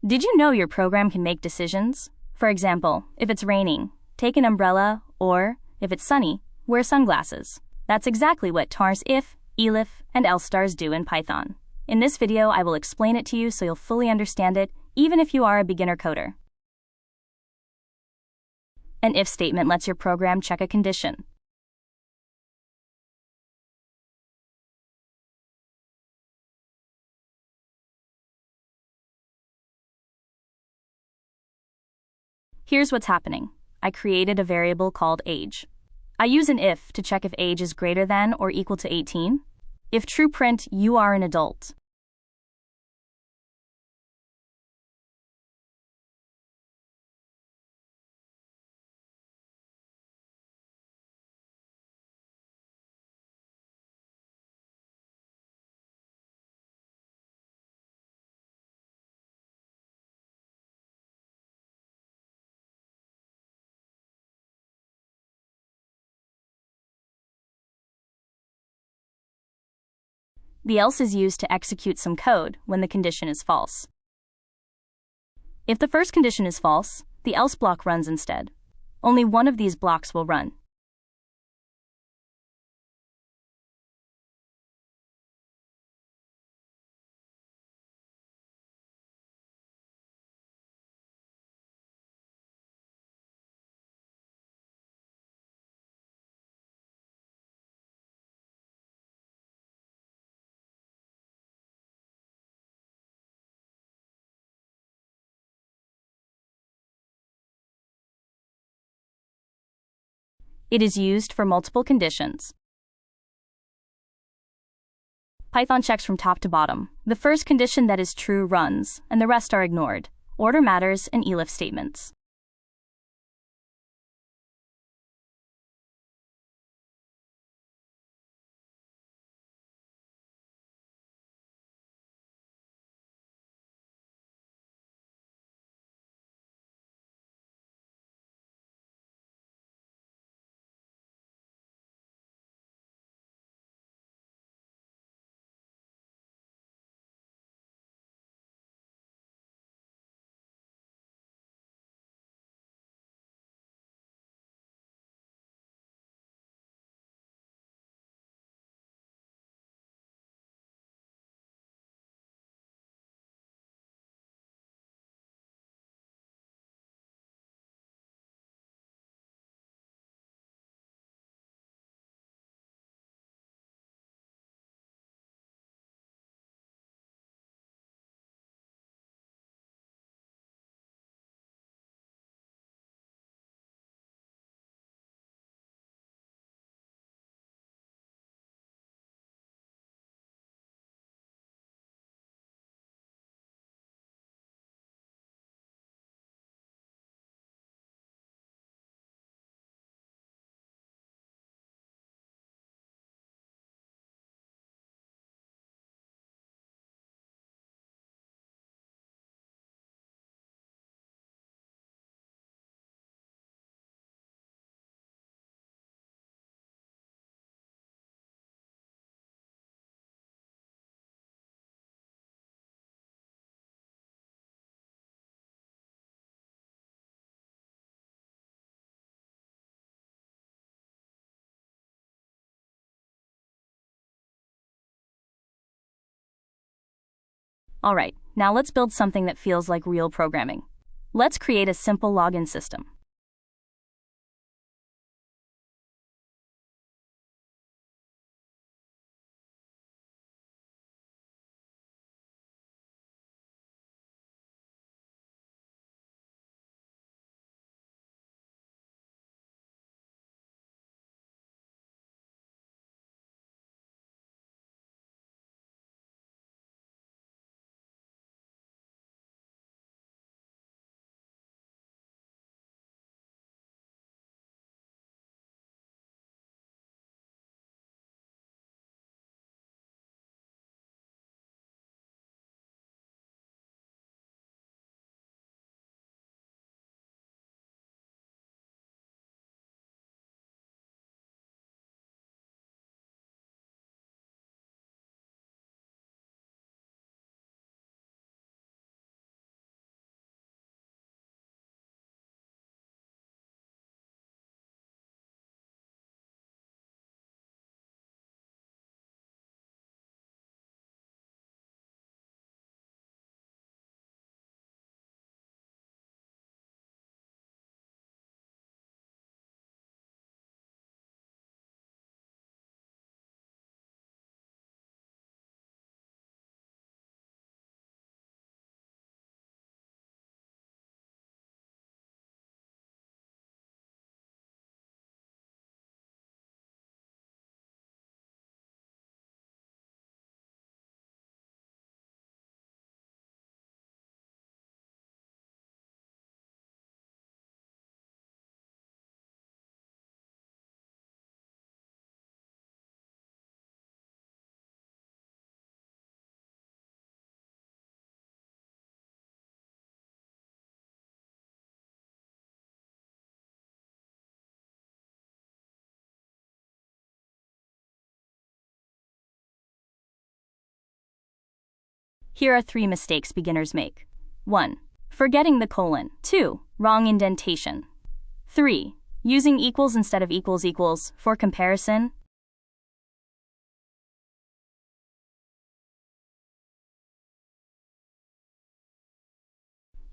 Did you know your program can make decisions? For example, if it's raining, take an umbrella, or if it's sunny, wear sunglasses. That's exactly what tars if, elif, and else stars do in Python. In this video, I will explain it to you so you'll fully understand it, even if you are a beginner coder. An if statement lets your program check a condition. Here's what's happening. I created a variable called age. I use an if to check if age is greater than or equal to 18. If true, print you are an adult. The else is used to execute some code when the condition is false. If the first condition is false, the else block runs instead. Only one of these blocks will run. It is used for multiple conditions. Python checks from top to bottom. The first condition that is true runs, and the rest are ignored. Order matters in elif statements. Alright, now let's build something that feels like real programming. Let's create a simple login system. Here are 3 mistakes beginners make. 1. Forgetting the colon. 2. Wrong indentation. 3. Using equals instead of equals equals for comparison.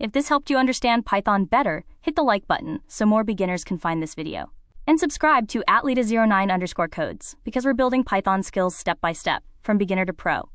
If this helped you understand Python better, hit the like button so more beginners can find this video. And subscribe to @Lita09_codes because we're building Python skills step by step, from beginner to pro.